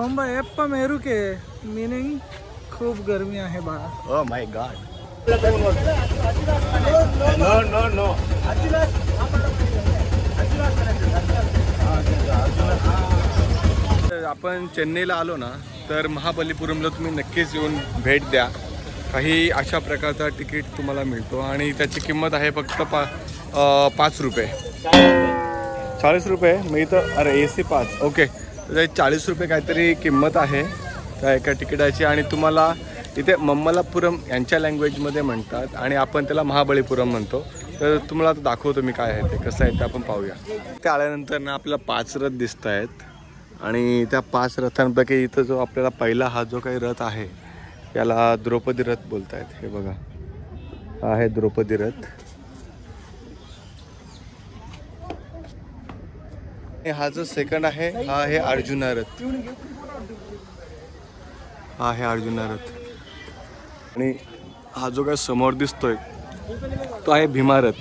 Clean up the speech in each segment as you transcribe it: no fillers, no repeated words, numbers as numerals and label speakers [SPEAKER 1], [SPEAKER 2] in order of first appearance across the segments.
[SPEAKER 1] रोंबा एप्पा मेरू के मीनिंग खूब गर्मी आहे बाळा.
[SPEAKER 2] Oh my God. No no no. आपण चेन्नईला आलो ना तर महाबलीपुरमला तुम्ही नक्कीच येऊन भेट द्या. काही अशा प्रकारचा तिकीट तुम्हाला मिळतो आणि त्याची किंमत आहे फक्त 5 रुपये. 40 रुपये मी इथं. अरे AC पास. ओके. तर 40 रुपये काहीतरी किंमत आहे त्या एका तिकिटाची आणि तुम्हाला इथे मम्मलापुरम यांच्या लँग्वेजमध्ये म्हणतात आणि आपण त्याला महाबलीपुरम म्हणतो. तर तुम्हाला आता दाखवतो मी काय आहे ते कसं आहे ते आपण पाहूया. ते आल्यानंतर ना आपल्याला 5 रथ दिसत आहेत आणि त्या 5 रथांपैकी इथं जो आपल्याला पहिला हा जो काही रथ आहे याला द्रौपदी रथ बोलत आहेत. हे बघा हा आहे द्रौपदी रथ. हा जो सेकंड आहे हा आहे अर्जुना रथ. हा आहे अर्जुना रथ आणि हा जो काय समोर दिसतोय तो आहे भीमा रथ.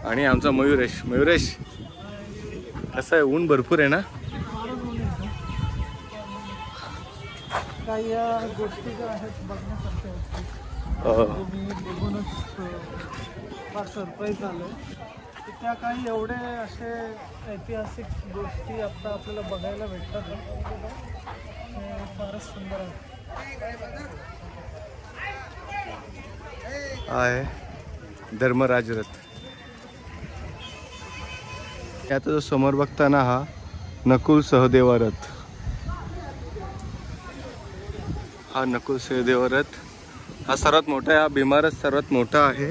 [SPEAKER 2] आणि आमचा मयुरेश. मयुरेश कसं आहे? ऊन भरपूर आहे ना.
[SPEAKER 1] काही गोष्टी ज्या आहेत बघण्यासारख्या मी बघूनच फार सरप्राईज झालो. त्या काही एवढे असे ऐतिहासिक गोष्टी आता आपल्याला बघायला भेटतात फारच सुंदर
[SPEAKER 2] आहे. धर्मराज रथ. आता जो समोर बघताना हा नकुल सहदेव रथ. हा नकुल सहदेव रथ हा सर्वात मोठा आहे. हा भीमा रथ सर्वात मोठा आहे.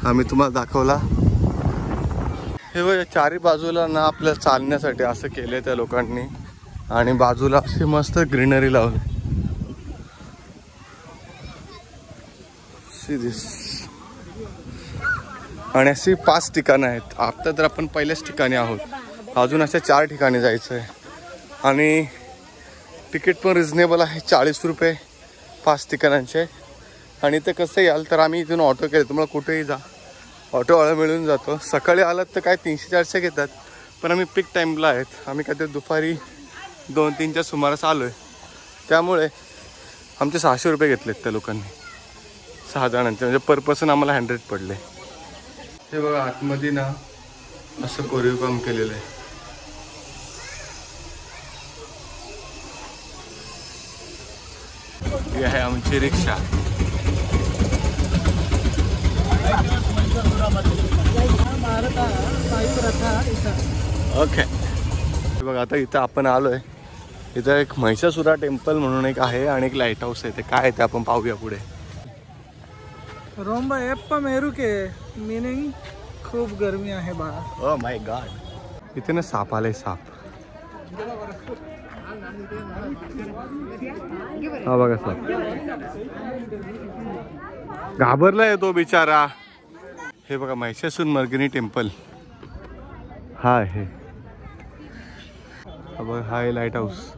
[SPEAKER 2] हा मी तुम्हाला दाखवला. हे बघा चारी बाजूला ना आपल्या चालण्यासाठी असं केलंय त्या लोकांनी आणि बाजूला अशी मस्त ग्रीनरी लावली. आणि अशी 5 ठिकाणं आहेत. आता तर आपण पहिल्याच ठिकाणी आहोत. अजून अशा 4 ठिकाणी जायचं आहे आणि तिकीट पण रिजनेबल आहे. 40 रुपये 5 ठिकाणांचे. आणि ते कसं याल तर आम्ही इथून ऑटो केले. तुम्हाला कुठेही जा ऑटोवाला मिळून जातो. सकाळी आलात तर काय 300-400 घेतात पण आम्ही पीक टाईमला आहेत. आम्ही काहीतरी दुपारी 2-3च्या सुमारास आलो आहे त्यामुळे आमचे 600 रुपये घेतलेत त्या लोकांनी 6 जणांचे. म्हणजे पर पर्सन आम्हाला 100 पडले. हे बघा आतमध्ये ना असं कोरीव काम केलेलं आहे. ही आहे आमची रिक्षा. ओके. बघा आता इथं आपण आलोय. इथं एक महिषासुरा टेम्पल म्हणून एक आहे आणि एक लाईट हाऊस आहे. ते काय आहे ते आपण पाहूया पुढे.
[SPEAKER 1] रोंबा एप्पा मेरू के मीनिंग खूप गर्मी आहे बाळा.
[SPEAKER 2] Oh my God. इथे ना साप आलाय. साप. हा बघा साप. घाबरलाय तो बिचारा. हे बघा महिषासुर मर्दिनी टेम्पल हा आहे. हा बघा हा आहे लाईट हाऊस.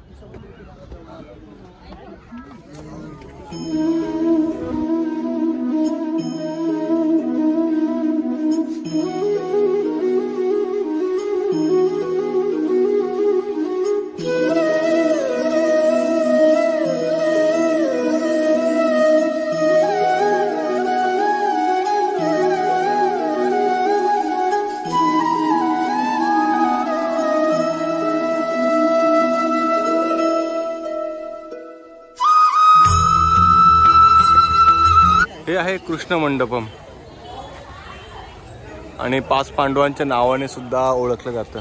[SPEAKER 2] हे आहे कृष्ण मंडपम आणि 5 पांडवांच्या नावाने सुद्धा ओळखलं जातं.